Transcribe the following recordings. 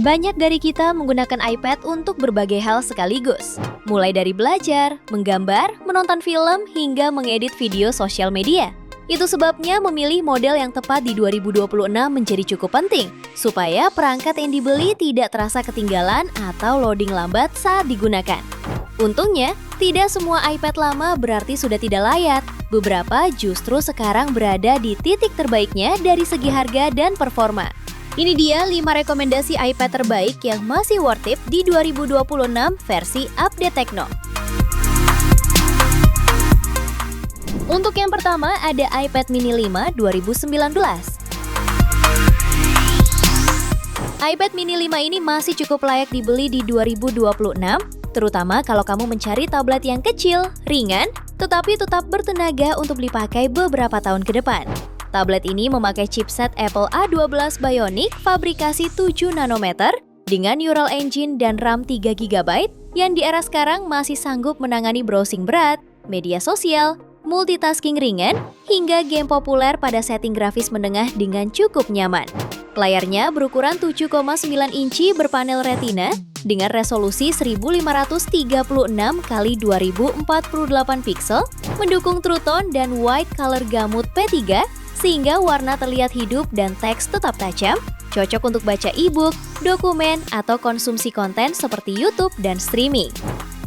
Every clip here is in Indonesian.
Banyak dari kita menggunakan iPad untuk berbagai hal sekaligus. Mulai dari belajar, menggambar, menonton film, hingga mengedit video sosial media. Itu sebabnya memilih model yang tepat di 2026 menjadi cukup penting, supaya perangkat yang dibeli tidak terasa ketinggalan atau loading lambat saat digunakan. Untungnya, tidak semua iPad lama berarti sudah tidak layak. Beberapa justru sekarang berada di titik terbaiknya dari segi harga dan performa. Ini dia 5 rekomendasi iPad terbaik yang masih worth it di 2026 versi update Tecno. Untuk yang pertama ada iPad mini 5 2019. iPad mini 5 ini masih cukup layak dibeli di 2026, terutama kalau kamu mencari tablet yang kecil, ringan, tetapi tetap bertenaga untuk dipakai beberapa tahun ke depan. Tablet ini memakai chipset Apple A12 Bionic fabrikasi 7 nanometer dengan Neural Engine dan RAM 3 GB yang di era sekarang masih sanggup menangani browsing berat, media sosial, multitasking ringan, hingga game populer pada setting grafis menengah dengan cukup nyaman. Layarnya berukuran 7,9 inci berpanel retina dengan resolusi 1536 x 2048 pixel, mendukung True Tone dan White Color Gamut P3, sehingga warna terlihat hidup dan teks tetap tajam, cocok untuk baca e-book, dokumen, atau konsumsi konten seperti YouTube dan streaming.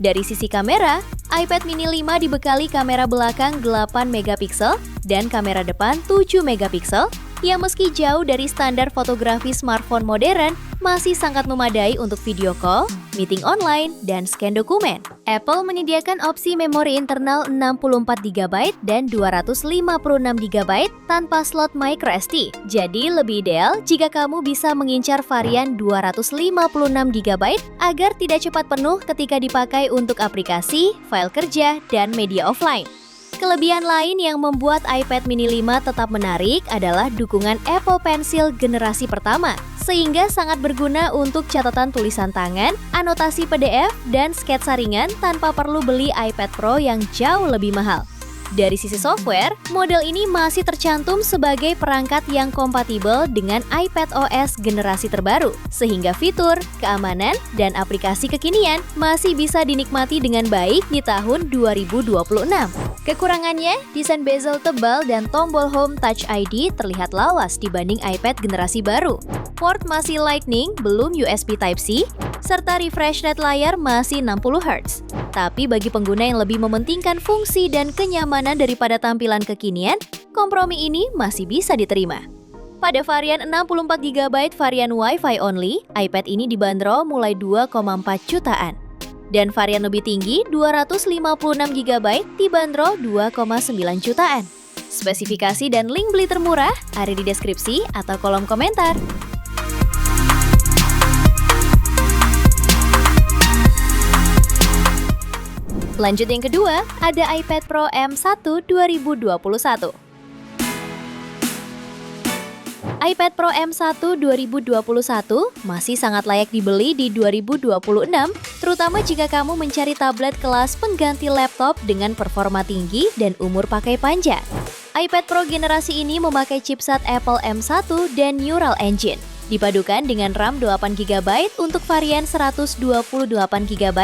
Dari sisi kamera, iPad mini 5 dibekali kamera belakang 8 megapiksel dan kamera depan 7 megapiksel, yang meski jauh dari standar fotografi smartphone modern, masih sangat memadai untuk video call, meeting online, dan scan dokumen. Apple menyediakan opsi memori internal 64 GB dan 256 GB tanpa slot microSD. Jadi lebih ideal jika kamu bisa mengincar varian 256 GB agar tidak cepat penuh ketika dipakai untuk aplikasi, file kerja, dan media offline. Kelebihan lain yang membuat iPad mini 5 tetap menarik adalah dukungan Apple Pencil generasi pertama, sehingga sangat berguna untuk catatan tulisan tangan, anotasi PDF, dan sketsa ringan tanpa perlu beli iPad Pro yang jauh lebih mahal. Dari sisi software, model ini masih tercantum sebagai perangkat yang kompatibel dengan iPadOS generasi terbaru, sehingga fitur, keamanan, dan aplikasi kekinian masih bisa dinikmati dengan baik di tahun 2026. Kekurangannya, desain bezel tebal dan tombol Home Touch ID terlihat lawas dibanding iPad generasi baru. Port masih Lightning, belum USB Type-C, serta refresh rate layar masih 60 Hz. Tapi bagi pengguna yang lebih mementingkan fungsi dan kenyamanan daripada tampilan kekinian, kompromi ini masih bisa diterima. Pada varian 64 GB varian Wi-Fi only, iPad ini dibanderol mulai 2,4 jutaan. Dan varian lebih tinggi 256 GB dibanderol 2,9 jutaan. Spesifikasi dan link beli termurah ada di deskripsi atau kolom komentar. Lanjut yang kedua, ada iPad Pro M1 2021. iPad Pro M1 2021 masih sangat layak dibeli di 2026, terutama jika kamu mencari tablet kelas pengganti laptop dengan performa tinggi dan umur pakai panjang. iPad Pro generasi ini memakai chipset Apple M1 dan Neural Engine, dipadukan dengan RAM 8 GB untuk varian 128 GB,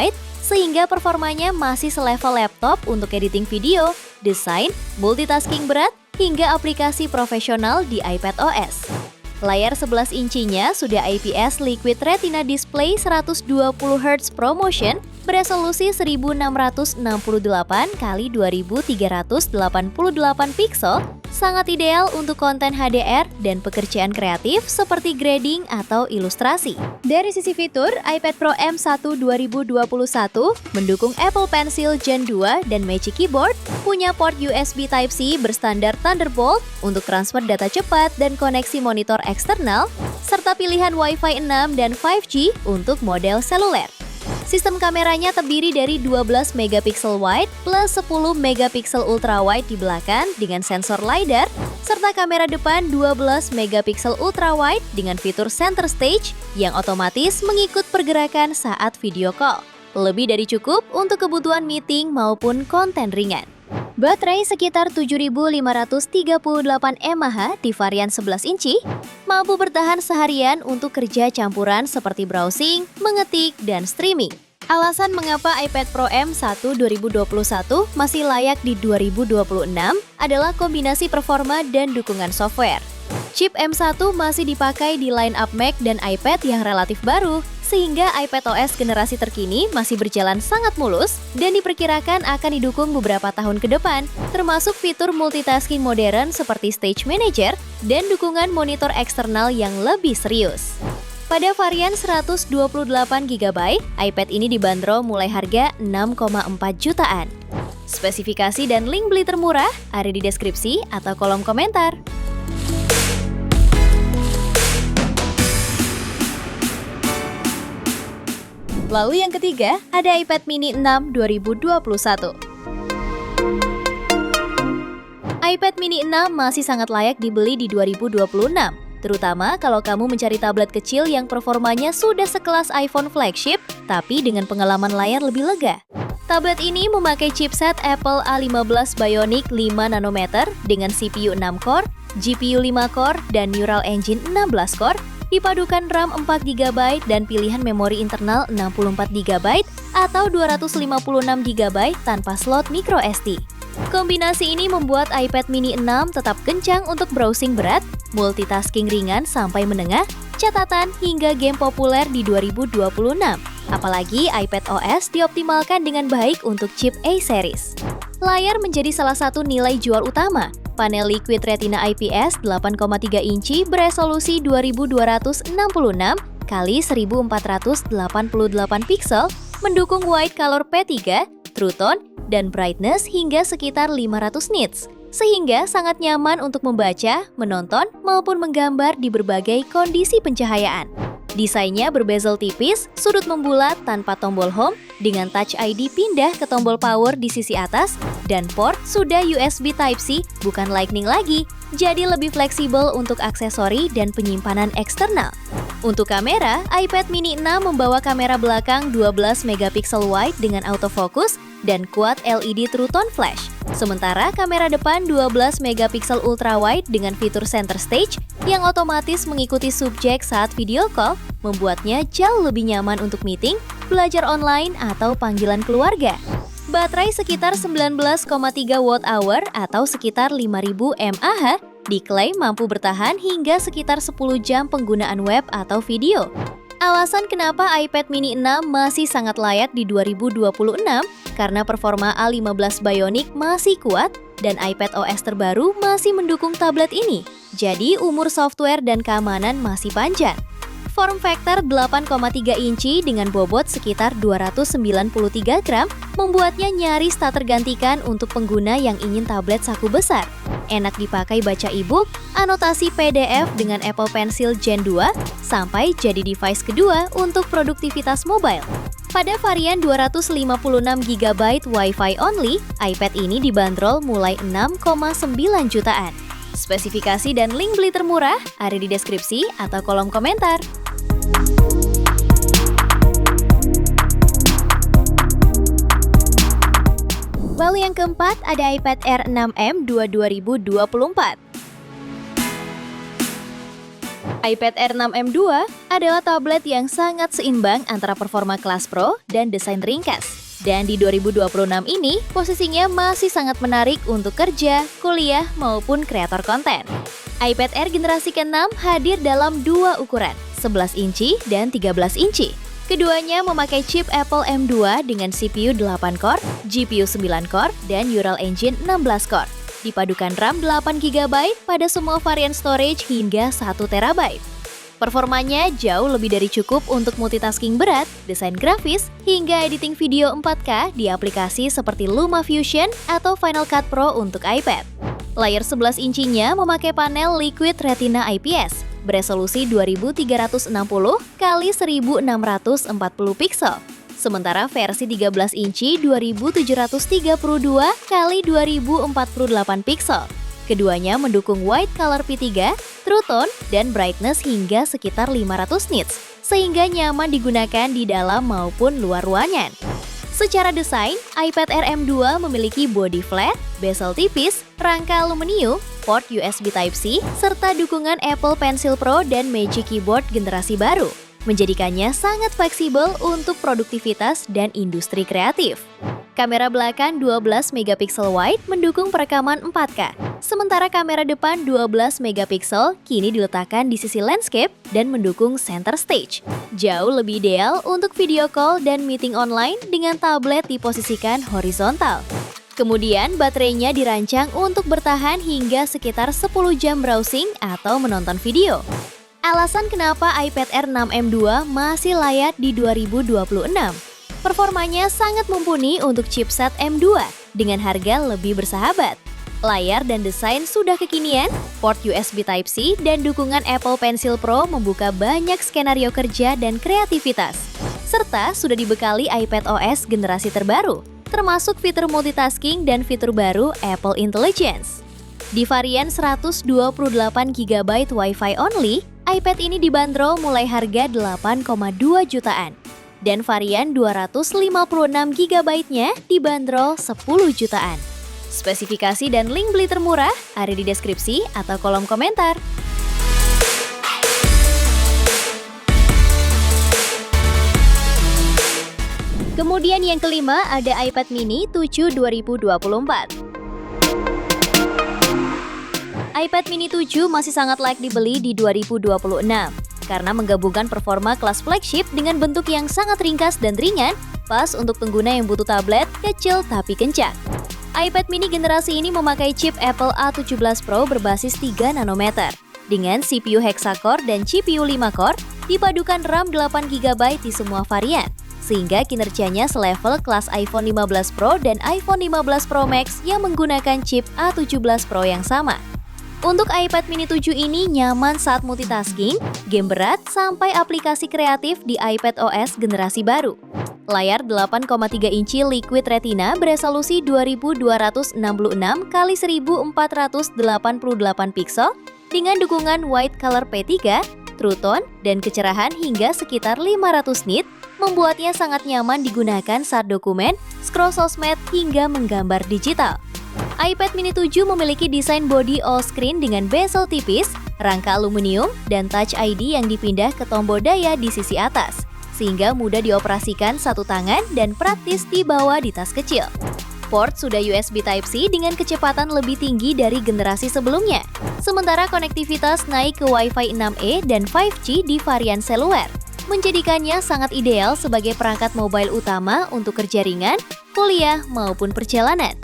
sehingga performanya masih selevel laptop untuk editing video, desain, multitasking berat, hingga aplikasi profesional di iPadOS. Layar 11 incinya sudah IPS Liquid Retina Display 120Hz ProMotion beresolusi 1668 x 2388 pixel, sangat ideal untuk konten HDR dan pekerjaan kreatif seperti grading atau ilustrasi. Dari sisi fitur, iPad Pro M1 2021 mendukung Apple Pencil Gen 2 dan Magic Keyboard, punya port USB Type-C berstandar Thunderbolt untuk transfer data cepat dan koneksi monitor eksternal, serta pilihan Wi-Fi 6 dan 5G untuk model seluler. Sistem kameranya terdiri dari 12 megapiksel wide plus 10 megapiksel ultra wide di belakang dengan sensor LiDAR, serta kamera depan 12 megapiksel ultra wide dengan fitur center stage yang otomatis mengikut pergerakan saat video call. Lebih dari cukup untuk kebutuhan meeting maupun konten ringan. Baterai sekitar 7538 mAh di varian 11 inci, mampu bertahan seharian untuk kerja campuran seperti browsing, mengetik, dan streaming. Alasan mengapa iPad Pro M1 2021 masih layak di 2026 adalah kombinasi performa dan dukungan software. Chip M1 masih dipakai di line-up Mac dan iPad yang relatif baru, sehingga iPadOS generasi terkini masih berjalan sangat mulus dan diperkirakan akan didukung beberapa tahun ke depan, termasuk fitur multitasking modern seperti Stage Manager dan dukungan monitor eksternal yang lebih serius. Pada varian 128GB, iPad ini dibanderol mulai harga 6,4 jutaan. Spesifikasi dan link beli termurah ada di deskripsi atau kolom komentar. Lalu yang ketiga, ada iPad mini 6 2021. iPad mini 6 masih sangat layak dibeli di 2026, terutama kalau kamu mencari tablet kecil yang performanya sudah sekelas iPhone flagship, tapi dengan pengalaman layar lebih lega. Tablet ini memakai chipset Apple A15 Bionic 5 nanometer dengan CPU 6 core, GPU 5 core, dan Neural Engine 16 core, dipadukan RAM 4GB dan pilihan memori internal 64GB atau 256GB tanpa slot microSD. Kombinasi ini membuat iPad mini 6 tetap kencang untuk browsing berat, multitasking ringan sampai menengah, catatan hingga game populer di 2026. Apalagi iPadOS dioptimalkan dengan baik untuk chip A-series. Layar menjadi salah satu nilai jual utama. Panel Liquid Retina IPS 8,3 inci beresolusi 2266 x 1488 pixel, mendukung White Color P3, True Tone, dan brightness hingga sekitar 500 nits, sehingga sangat nyaman untuk membaca, menonton, maupun menggambar di berbagai kondisi pencahayaan. Desainnya berbezel tipis, sudut membulat tanpa tombol home, dengan Touch ID pindah ke tombol power di sisi atas, dan port sudah USB Type-C, bukan Lightning lagi, jadi lebih fleksibel untuk aksesori dan penyimpanan eksternal. Untuk kamera, iPad mini 6 membawa kamera belakang 12 megapiksel wide dengan autofocus dan quad LED True Tone Flash. Sementara kamera depan 12 megapiksel ultra wide dengan fitur center stage yang otomatis mengikuti subjek saat video call, membuatnya jauh lebih nyaman untuk meeting, belajar online, atau panggilan keluarga. Baterai sekitar 19,3 Wh atau sekitar 5000 mAh diklaim mampu bertahan hingga sekitar 10 jam penggunaan web atau video. Alasan kenapa iPad mini 6 masih sangat layak di 2026 karena performa A15 Bionic masih kuat dan iPadOS terbaru masih mendukung tablet ini. Jadi umur software dan keamanan masih panjang. Form factor 8,3 inci dengan bobot sekitar 293 gram membuatnya nyaris tak tergantikan untuk pengguna yang ingin tablet saku besar. Enak dipakai baca e-book, anotasi PDF dengan Apple Pencil Gen 2, sampai jadi device kedua untuk produktivitas mobile. Pada varian 256GB Wi-Fi only, iPad ini dibanderol mulai 6,9 jutaan. Spesifikasi dan link beli termurah ada di deskripsi atau kolom komentar. Lalu yang keempat ada iPad Air 6M 2024. iPad Air 6M 2 adalah tablet yang sangat seimbang antara performa kelas Pro dan desain ringkas. Dan di 2026 ini, posisinya masih sangat menarik untuk kerja, kuliah, maupun kreator konten. iPad Air generasi ke-6 hadir dalam dua ukuran, 11 inci dan 13 inci. Keduanya memakai chip Apple M2 dengan CPU 8 core, GPU 9 core, dan Neural Engine 16 core. Dipadukan RAM 8GB pada semua varian storage hingga 1TB. Performanya jauh lebih dari cukup untuk multitasking berat, desain grafis, hingga editing video 4K di aplikasi seperti LumaFusion atau Final Cut Pro untuk iPad. Layar 11 incinya memakai panel Liquid Retina IPS, beresolusi 2360 x 1640 pixel. Sementara versi 13 inci 2732 x 2048 pixel. Keduanya mendukung White Color P3, True Tone, dan brightness hingga sekitar 500 nits, sehingga nyaman digunakan di dalam maupun luar ruangan. Secara desain, iPad Air M2 memiliki bodi flat, bezel tipis, rangka aluminium, port USB Type-C, serta dukungan Apple Pencil Pro dan Magic Keyboard generasi baru, menjadikannya sangat fleksibel untuk produktivitas dan industri kreatif. Kamera belakang 12 megapiksel wide mendukung perekaman 4K, sementara kamera depan 12 megapiksel kini diletakkan di sisi landscape dan mendukung center stage. Jauh lebih ideal untuk video call dan meeting online dengan tablet diposisikan horizontal. Kemudian baterainya dirancang untuk bertahan hingga sekitar 10 jam browsing atau menonton video. Alasan kenapa iPad Air 6 M2 masih layak di 2026. Performanya sangat mumpuni untuk chipset M2 dengan harga lebih bersahabat. Layar dan desain sudah kekinian, port USB Type-C dan dukungan Apple Pencil Pro membuka banyak skenario kerja dan kreativitas. Serta sudah dibekali iPad OS generasi terbaru, termasuk fitur multitasking dan fitur baru Apple Intelligence. Di varian 128GB Wi-Fi only, iPad ini dibanderol mulai harga 8,2 jutaan. Dan varian 256GB-nya dibanderol 10 jutaan. Spesifikasi dan link beli termurah ada di deskripsi atau kolom komentar. Kemudian yang kelima ada iPad mini 7 2024. iPad mini 7 masih sangat layak dibeli di 2026 karena menggabungkan performa kelas flagship dengan bentuk yang sangat ringkas dan ringan, pas untuk pengguna yang butuh tablet kecil tapi kencang. iPad mini generasi ini memakai chip Apple A17 Pro berbasis 3 nanometer dengan CPU hexacore dan GPU 5 core dipadukan RAM 8GB di semua varian, sehingga kinerjanya selevel kelas iPhone 15 Pro dan iPhone 15 Pro Max yang menggunakan chip A17 Pro yang sama. Untuk iPad mini 7 ini nyaman saat multitasking, game berat, sampai aplikasi kreatif di iPad OS generasi baru. Layar 8,3 inci Liquid Retina beresolusi 2266 x 1488 piksel dengan dukungan White Color P3, True Tone, dan kecerahan hingga sekitar 500 nit, membuatnya sangat nyaman digunakan saat dokumen, scroll sosmed, hingga menggambar digital. iPad mini 7 memiliki desain bodi all-screen dengan bezel tipis, rangka aluminium, dan Touch ID yang dipindah ke tombol daya di sisi atas, sehingga mudah dioperasikan satu tangan dan praktis dibawa di tas kecil. Port sudah USB Type-C dengan kecepatan lebih tinggi dari generasi sebelumnya, sementara konektivitas naik ke Wi-Fi 6E dan 5G di varian seluler, menjadikannya sangat ideal sebagai perangkat mobile utama untuk kerja ringan, kuliah, maupun perjalanan.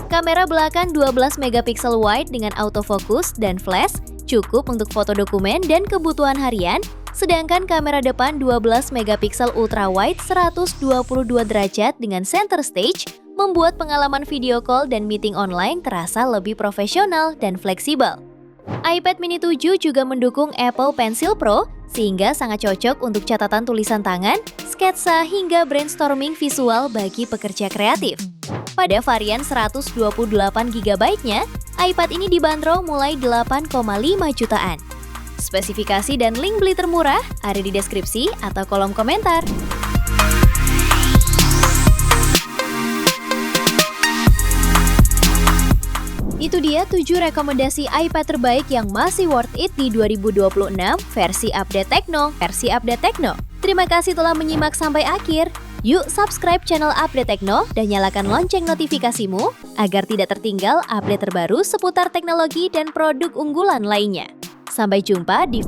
Kamera belakang 12 megapiksel wide dengan autofocus dan flash cukup untuk foto dokumen dan kebutuhan harian, sedangkan kamera depan 12 megapiksel ultra wide 122 derajat dengan center stage membuat pengalaman video call dan meeting online terasa lebih profesional dan fleksibel. iPad mini 7 juga mendukung Apple Pencil Pro sehingga sangat cocok untuk catatan tulisan tangan, sketsa, hingga brainstorming visual bagi pekerja kreatif. Pada varian 128GB-nya, iPad ini dibanderol mulai 8,5 jutaan. Spesifikasi dan link beli termurah ada di deskripsi atau kolom komentar. Itu dia 7 rekomendasi iPad terbaik yang masih worth it di 2026 versi Update Tekno. Terima kasih telah menyimak sampai akhir. Yuk subscribe channel Update Tekno dan nyalakan lonceng notifikasimu agar tidak tertinggal update terbaru seputar teknologi dan produk unggulan lainnya. Sampai jumpa di